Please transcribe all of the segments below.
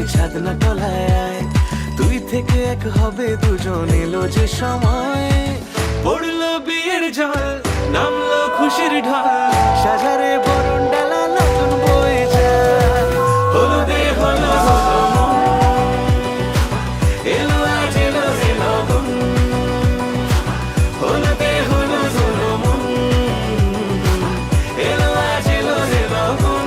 ছাদনা তলায় তুই থেকে এক হবে দুজন এলো যে সময় পড়লো বিয়ের জল নামলো খুশির ঢল সাজারে বরণ ডালা নতুন বয়ে যায় হলুদে হলো হলো মন এলো আজ এলো রে লগন হলুদে হলো হলো মন এলো আজ এলো রে লগন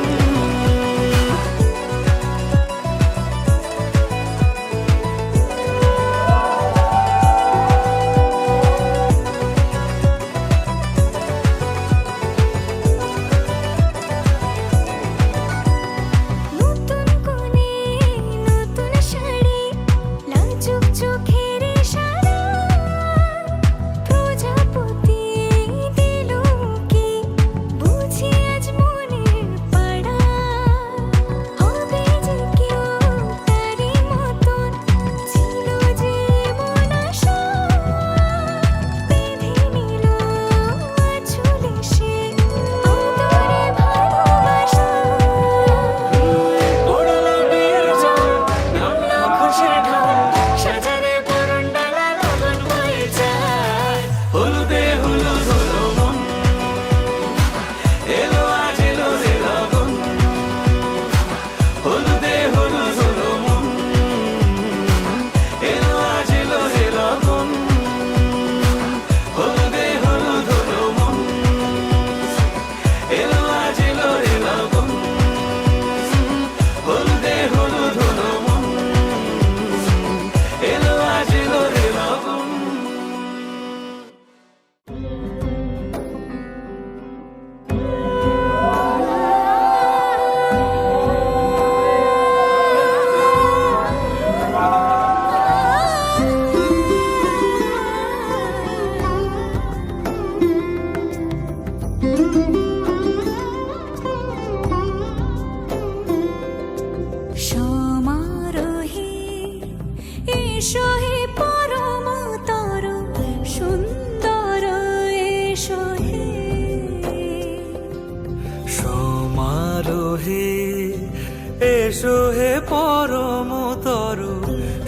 এসো হে পরমতর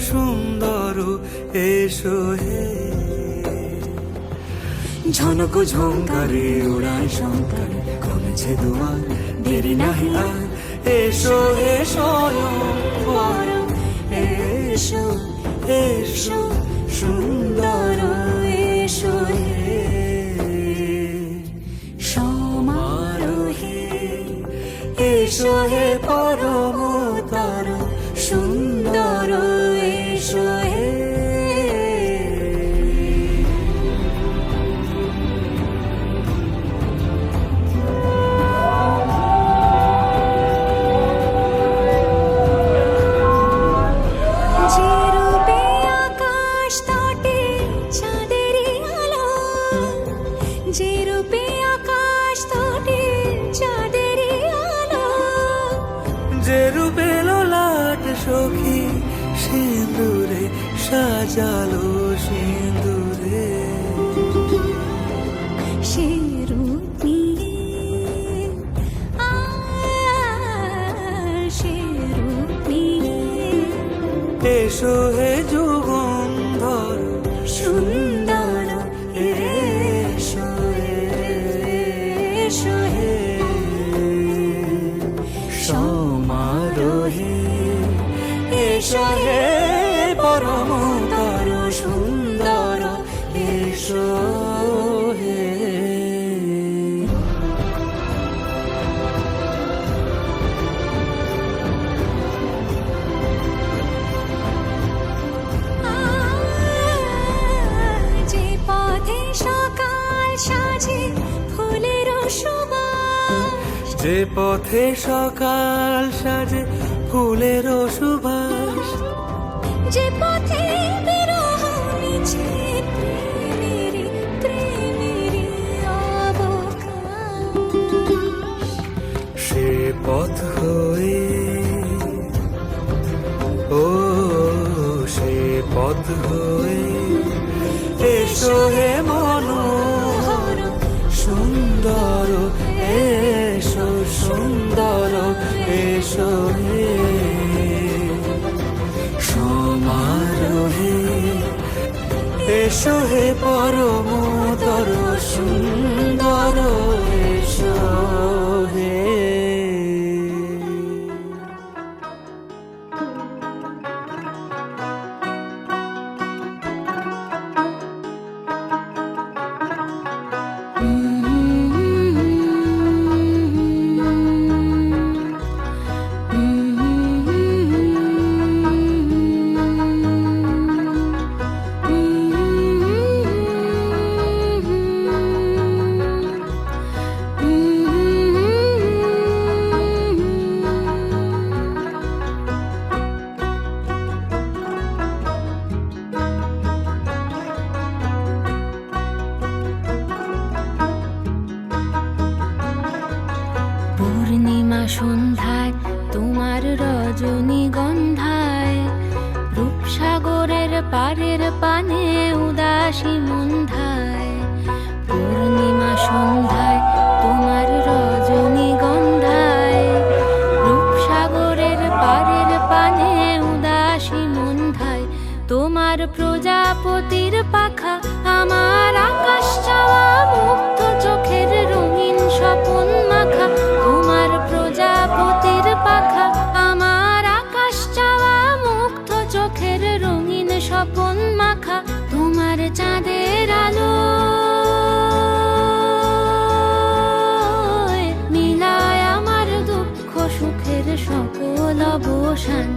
সুন্দর এসো হে ঝনক ঝঙ্কারে উড়ায় শঙ্কর কমেছে দুয়ার দেরি নাহি আর এসো হে স্বয়ং পরম এসো এসো সুন্দর এসো হে সমারোহে এসো হে পরমতর সুন্দর এসো হে সখী সিঁদুরে সাজালো সিঁদুরে সে রূপ নিয়ে সে রূপ নিয়ে এসো হে যুগন্ধর সুন্দর এসো এসো হে সমারোহে এসো হে পরমতর সুন্দর এসো হে যে পথে সকাল সাজে ফুলের সুবাস যে পথে সকাল সাজে ফুলের সুবাস যে পথে বিরহ নিচে প্রেমেরি প্রেমেরি অবকাশ সে পথ হয়ে ও সে পথ হয়ে এসো হে মনোহর সুন্দর এসো সুন্দর এসো হে এসো হে পরমতর সুন্দর, এসো হে। পূর্ণিমা সন্ধ্যায় তোমার রজনীগন্ধায়, রূপসাগরের পারের পানে উদাসী মন্ধায়। পূর্ণিমা সন্ধ্যায় তোমার রজনীগন্ধায়, রূপসাগরের পারের পানে উদাসী মন্ধায়। তোমার প্রজাপতির পাখা আমার আকাশ চাওয়া মুক্ত চোখের রঙিন স্বপন মাখা। তোমার প্রজাপতির পাখা আমার আকাশ চাওয়া মুক্ত চোখের রঙিন স্বপন মাখা। তোমার চাঁদের আলো মিলায় আমার দুঃখ সুখের সকল অবসান।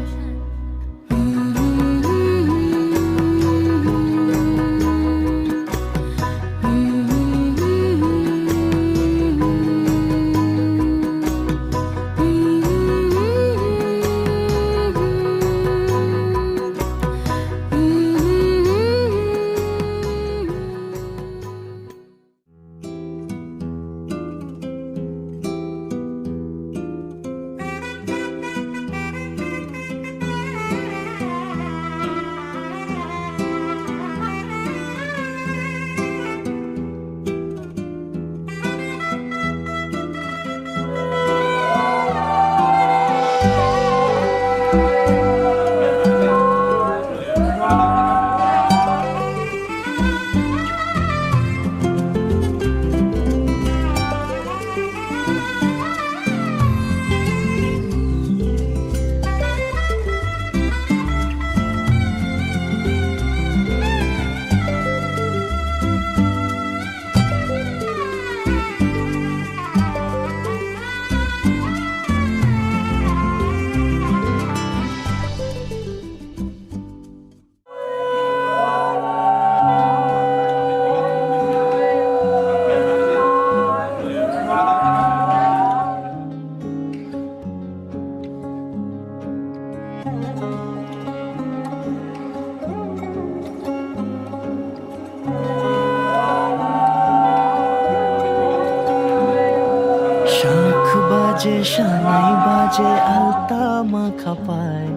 বাজে সানাই বাজে আলতা মাখা পায়,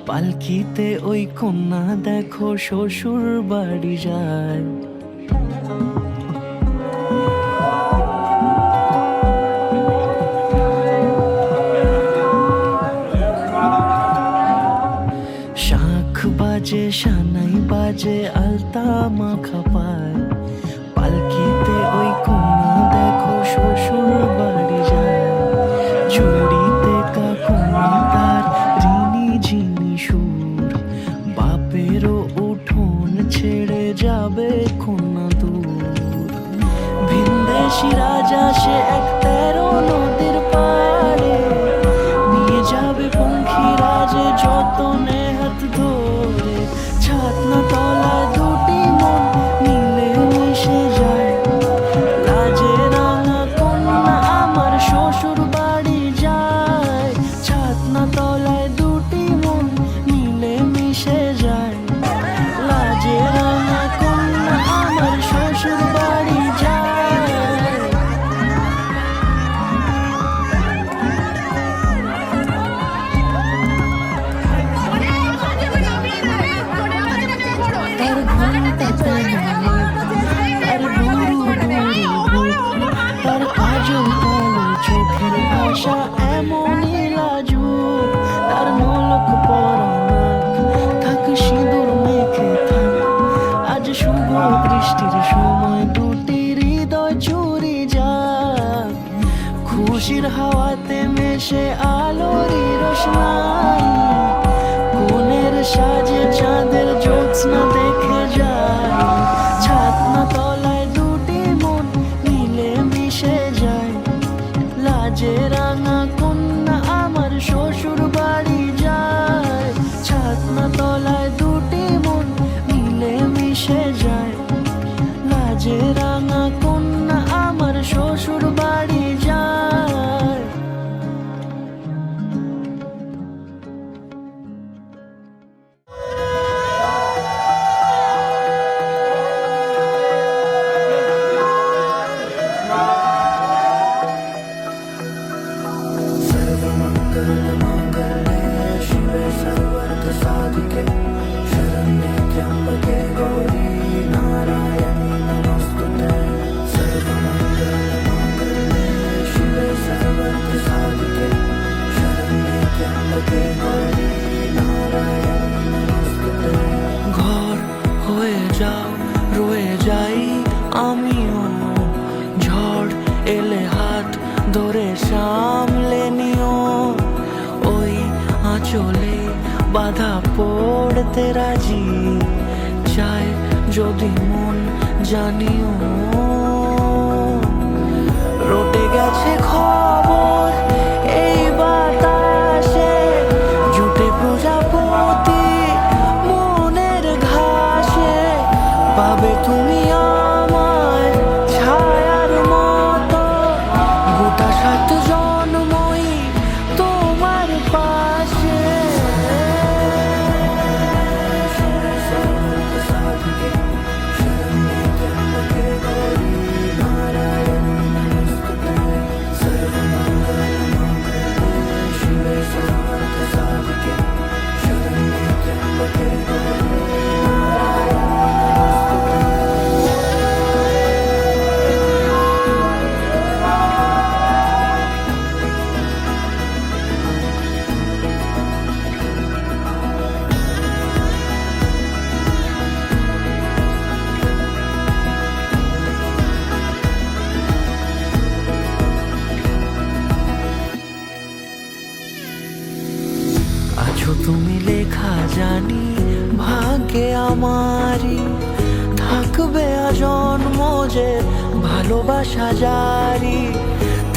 পালকিতে ওই কন্যা দেখো শ্বশুর বাড়ি যায়। শাঁখ বাজে সানাই বাজে আলতা মাখা পায়, পালকিতে ওই কন্যা দেখো শ্বশুর বাড়ি যায়। চুড়িতে কাকুনি তার ঋণী ঝিনি সুর, বাপেরও উঠোন ছেড়ে যাবে কন্যা দূর। ভিনদেশি রাজা সে এক 13 নদীর পাড়ে, নিয়ে যাবে পঙ্খী রাজে যতনে হাত ধরে। ছাতনা তলায় দুটি মন মিলে মিশে যায়, লাজে রাঙা কন্যা আমার শ্বশুর বাড়ি যায়। ছাতনা তলায় দুটি মন মিলে মিশে যায়, লাজে রাঙা কন্যা আমার শ্বশুর বাড়ি যায়। তার ঘন্টা তার বুড়ো তার কাজল কালো চোখের ভাষা এমনই লাজুক। তার নলক পরা নাক থাক সিঁদুর মেখে থাক, আজ খুশির হাওয়াতে মেশে আলোরই রোশনাই, কোণের সাজে চাঁদের জ্যোৎস্না দেখে যায়, ছাতনা তলায় দুটি মন মিলে মিশে যায়, লাজে রাঙা কন্যা আমার শ্বশুর বাড়ি যায়, ছাতনা তলায় দুটি মন মিলে মিশে যায়, লাজে রাঙা কন্যা আমার শ্বশুর বাড়ি যায়। ঘর হয়ে যাও রয়ে যাই আমিও, ঝড় এলে হাত ধরে সামলে নিও, ওই আঁচলে বাধা পড়তে রাজি, চায় যদি মন জানিও, রটে গেছে খবর এই বাতাসে, জুটে প্রজাপতি মনের ঘাসে, পাবে তুমি আমায় ছায়ার মতো, গোটা 7 জন্মই তোমার পাশে। আছো তুমি লেখা জানি ভাগ্যে আমারই, থাকবে আজন্ম যে ভালোবাসা জারি,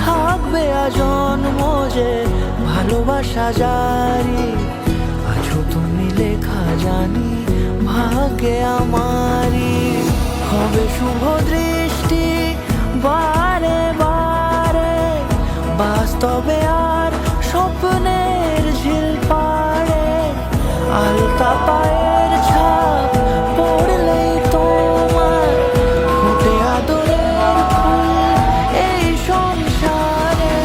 থাকবে আজন্ম যে ভালোবাসা জারি, আছো তুমি লেখা জানি ভাগ্যে আমারই, হবে শুভ দৃষ্টি বারে বারে, বাস্তবে আর স্বপ্নের ঝিল পাড়ে, আলতা পায়ের ছাপ পড়লেই তোমার ফুটে আদরের ফুল এই সংসারে।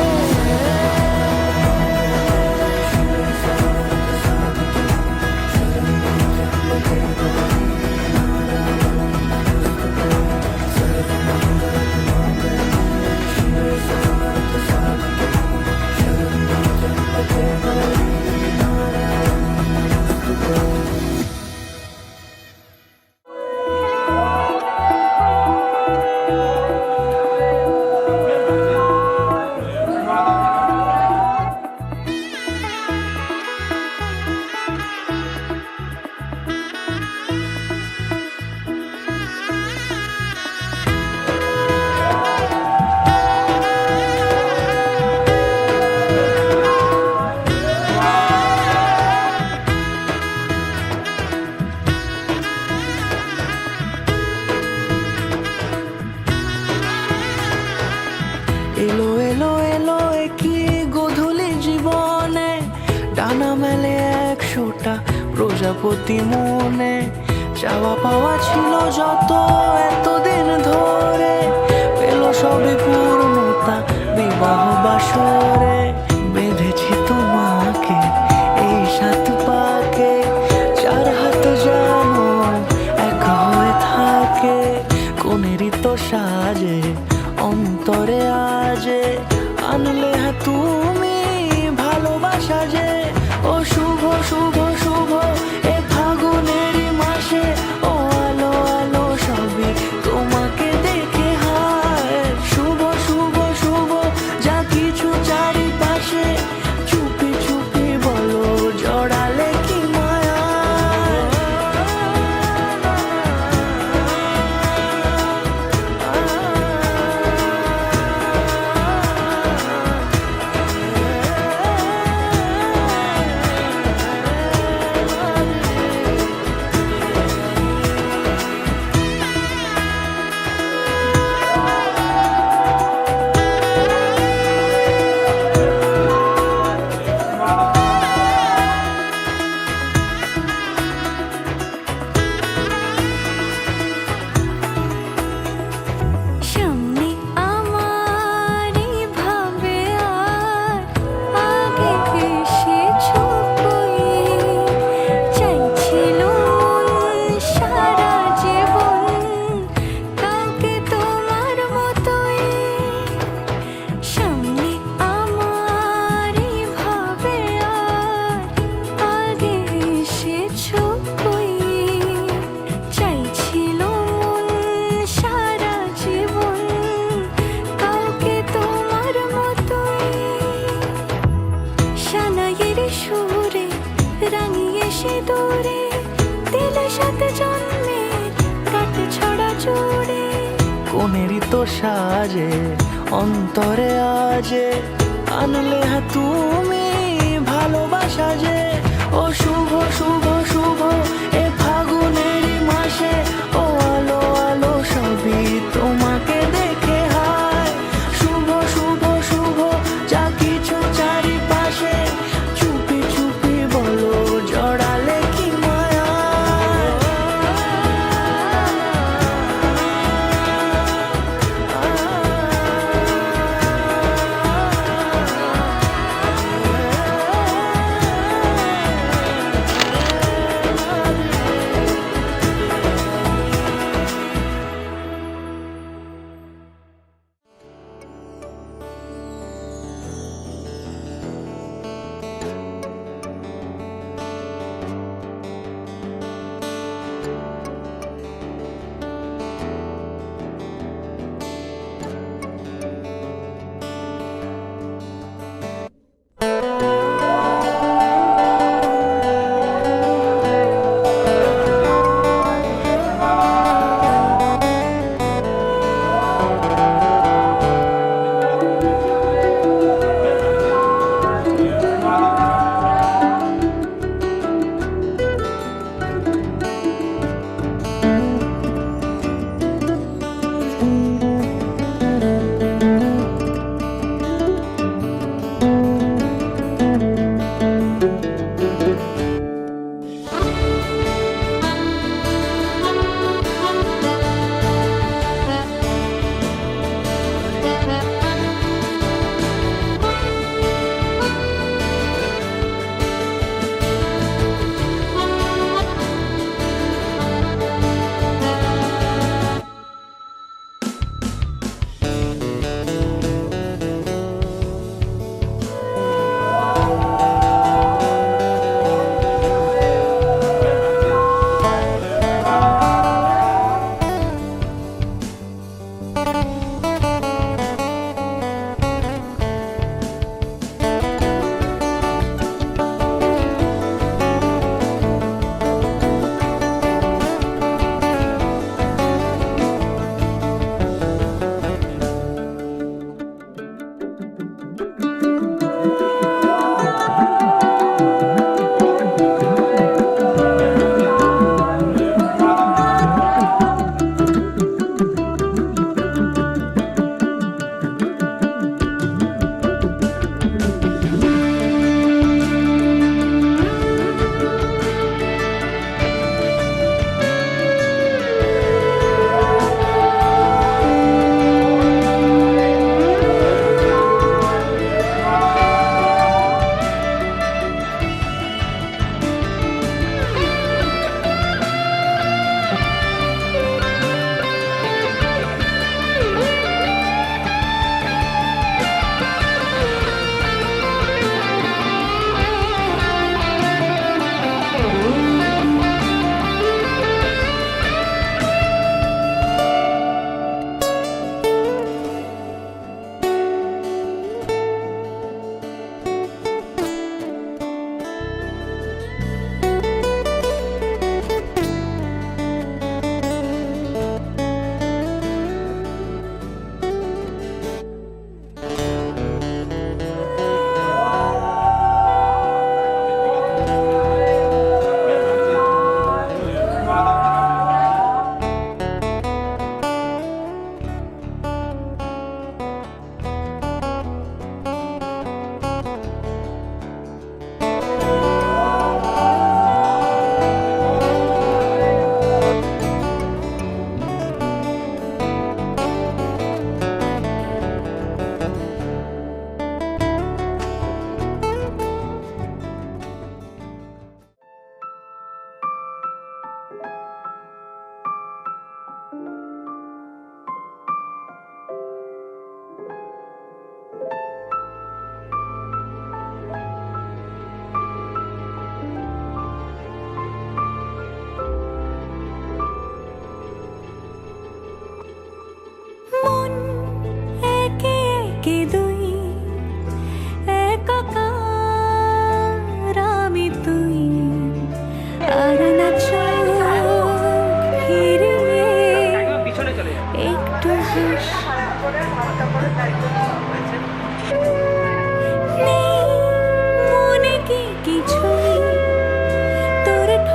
এলো এলো এলো কি গোধূলি জীবনে, ডানা মেলে 100টা প্রজাপতি মনে, চাওয়া পাওয়া ছিল যত এতদিন ধরে, পেল সবে পূর্ণতা বিবাহ বাসরে, বেঁধেছি তোমাকে এই 7 পাকে, 4 হাত যেন এক হয়ে থাকে, কোনেরই তো সাজে অন্তরে আজে, আনলে তুমি ভালোবাসা যে, ও শুভ শুভ শুভ এ ফাগুনেরই মাসে, ও আলো আলো সবই তোমাকে দেখে হায়, শুভ শুভ শুভ যা কিছু দূরে দিলে সাথে জন্মের কাট ছড়া চুড়ে কোনেরই তো সাজে অন্তরে আজে আনলে হা তুমি ভালোবাসা যে ও শুভ শুভ শুভ এ ফাগুনেরই মাসে ও আলো আলো সবই তোমাকে দেখে হায় শুভ শুভ শুভ যা কিছু চারিপাশে চুপি চুপি বলো জড়ালে কি মায়া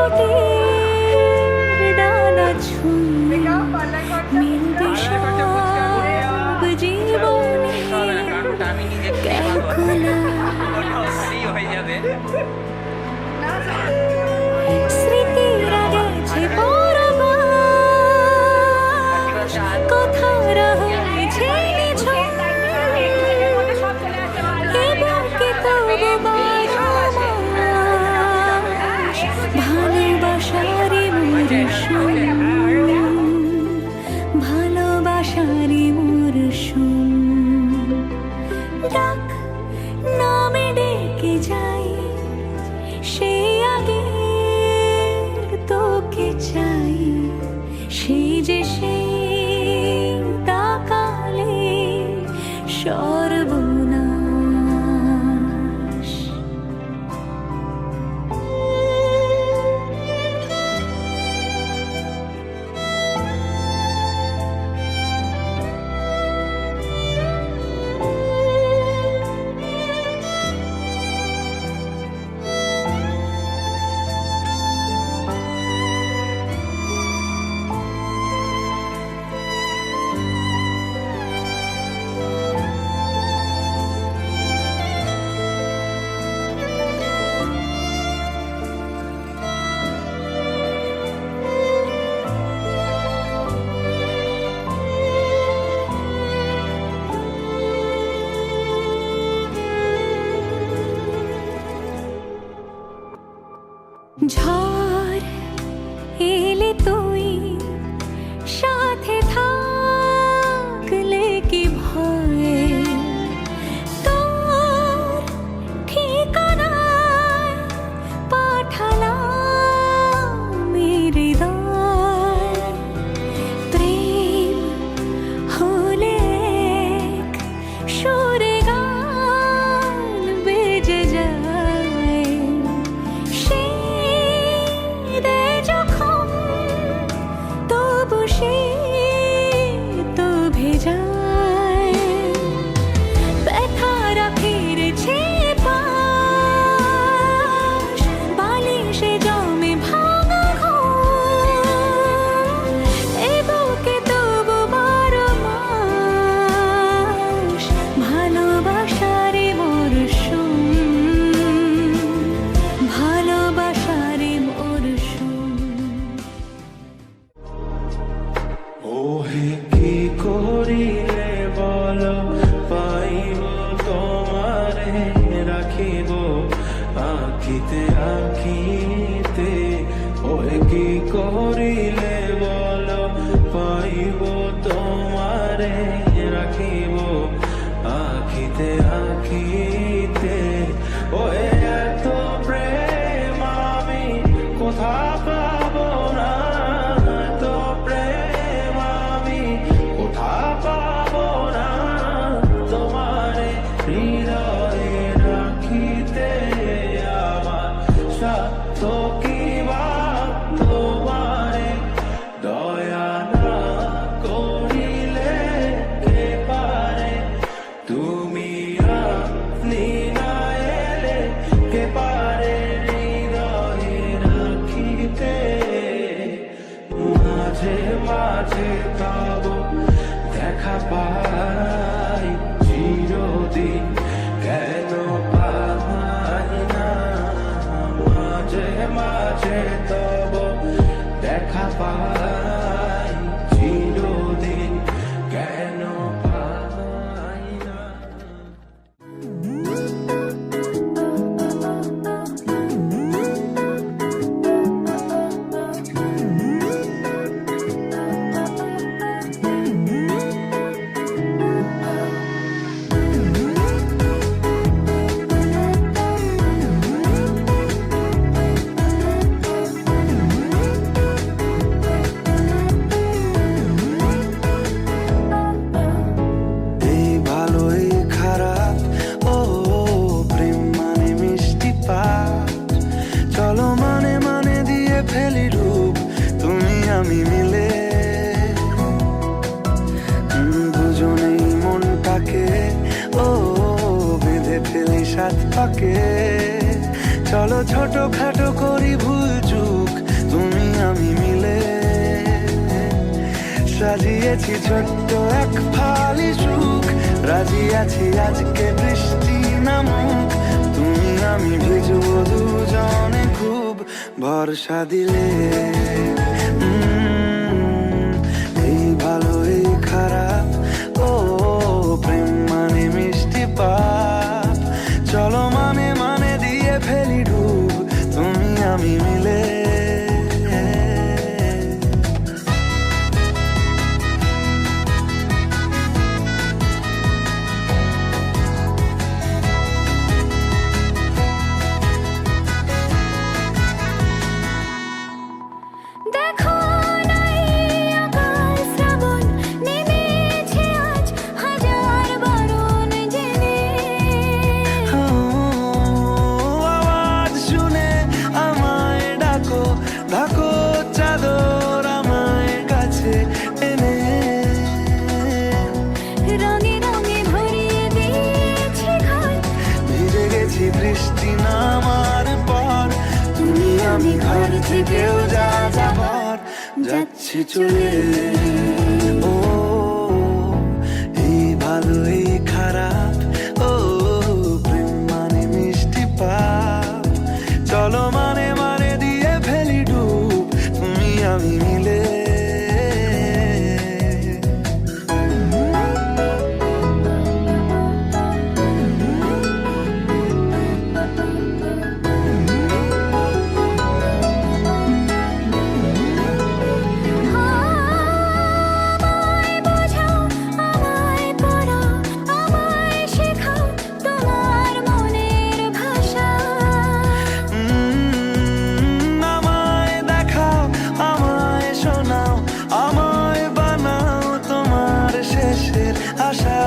ছুটির ডানা ছুঁয়ে মিলবে সব জীবনে ক্যালকুলাস স্মৃতিরা গেছে পরবাস কথারা হয়েছে নিঝুম এবার কি তবু বারমাস ভালোবাসারই মরশুম ভালোবাসারই মরশুম ডাক নামে ডেকে যাই সেই আগের তোকে চাই সেই যে সেই তাকালে সর্বনাশ ঝড় এলে তুই সাথে থাকলে কি ভয় তোর ঠিকানায় পাঠালাম হৃদয় প্রেম হলে এক সুরে গান বেজে যায় যখন তবু সে তো ভেজায় ব্যথারা ফিরেছে পাশ বালিশে জমে ভাঙা ঘুম এ বুকে তবু 12 মাস ভালোবাসারে মরশুম ভালোবাসারে ওহে কি করিলে বল পাইব তোমারে রাখিব আঁখিতে আঁখিতে ওহে কি করিলে বল পাইব তোমারে রাখিব আঁখিতে আঁখিতে ওহে এত প্রেম আমি কোথা পাব না মাঝে তব দেখা পাই চিরদিন কেন পাই না মাঝে মাঝে তব দেখা পাই চিরদিন কেন পাই না আমি মিলে দুজনেই মনটাকে ও বেঁধে ফেলি সাত পাকে চলো ছোটখাটো করি ভুল চুক আমি মিলে সাজিয়েছি ছোট্ট এক ফালি সুখ, রাজি আছি আজকে বৃষ্টি নামুক, তুমি আমি ভিজবো দুজনে খুব ভরসা দিলে। এই ভালো এই খারাপ, ও প্রেম মানে মিষ্টি পাপ, চলো মানে মানে দিয়ে ফেলি ডুব, তুমি আমি মিলে। দেখো নাই আকাল শ্রাবণ নেমেছে আজ হাজার বারণ জেনে। আওয়াজ শুনে আমায় ডাকো, ডাকো চাদর আমায় কাছে এনে, রঙে রঙে ভরিয়ে দিয়েছি ঘর, ভিজে গেছি বৃষ্টি নামার পর, তুমি আমি ঘর থেকেও যা যাবার যাচ্ছি চলে। ও এই ভালো এই খারাপ, ও প্রেম মানে মিষ্টি পাপ, চলো মানে মানে দিয়ে ফেলি ডুব, তুমি আমি মিলে। আমায় বোঝাও, আমায় পড়াও, আমায় শেখাও তোমার মনের ভাষা। আমায় দেখাও, আমায় শোনাও, আমায় বানাও তোমার শেষের আশা।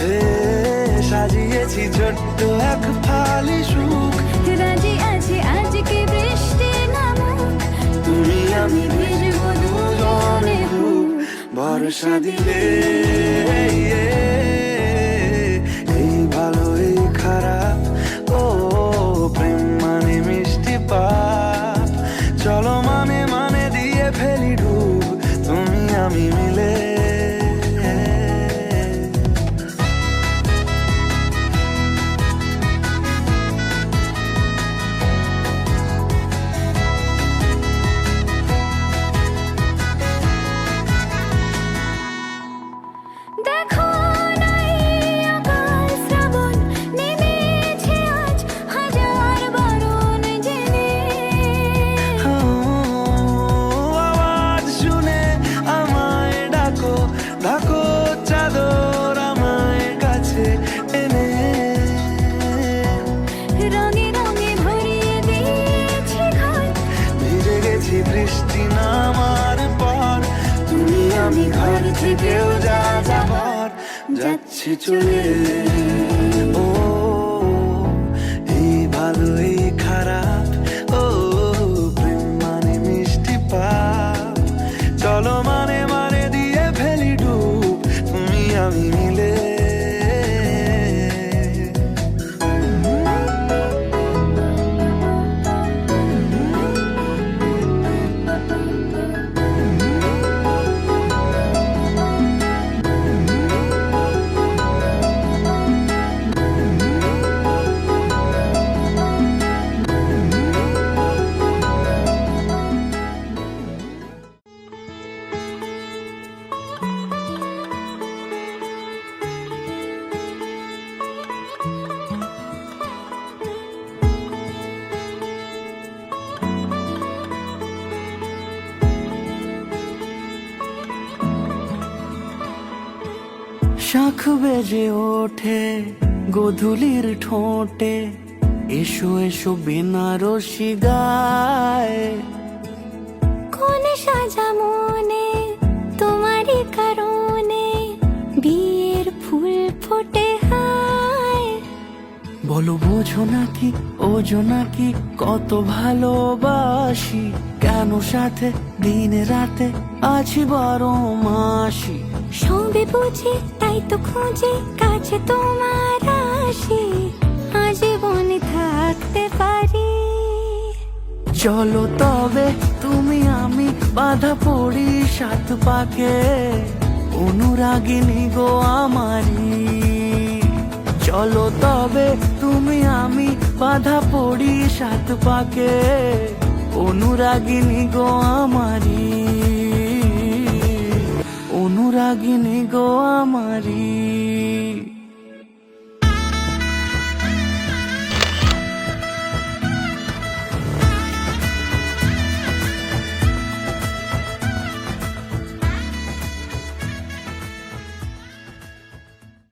হে সাজিয়েছি ছোট্ট এক ফালি সুখ, রাজি আছি আজকে বৃষ্টি নামুক, তুমি আমি ভিজবো দুজনে খুব ভরসা দিলে। এই ভালো এই খারাপ, ও প্রেম মানে মিষ্টি পাপ, চলো মানে মানে দিয়ে ফেলি ডুব, তুমি আমি মিলে। দেখো নাই আকাল শ্রাবণ নেমেছে আজ হাজার বারণ জেনে। আওয়াজ শুনে আমায় ডাকো, ডাকো চাদর আমায় কাছে এনে, রঙে রঙে ভরিয়ে দিয়েছি ঘর, ভিজে গেছি বৃষ্টি নামার পর, তুমি আমি ঘর থেকেও যা যাবার যাচ্ছি চলে। ও এই ভালো এই খারাপ, ও প্রেম মানে মিষ্টি পাপ, চলো মানে মানে দিয়ে ফেলি ডুব, তুমি আমি মিলে। শাঁখ বেজে ওঠে গোধূলির ঠোঁটে, এসো এসো বেনারসি গায়, কোন সাজা মনে তোমারই কারণে বিয়ের ফুল ফোটে হায়। বলো বোঝো নাকি ওজো নাকি কত ভালোবাসি, কেন সাথে দিন রাতে আছি 12 মাসি। সবে বুঝি তাই তো খুঁজে কাছে তোমার আসি, আজীবন থাকতে পারি। চলো তবে বাধা পড়ি সাত পাকে, অনুরাগিনী গো আমারি। চলো তবে তুমি আমি বাধা পড়ি সাত পাকে, অনুরাগিনী গো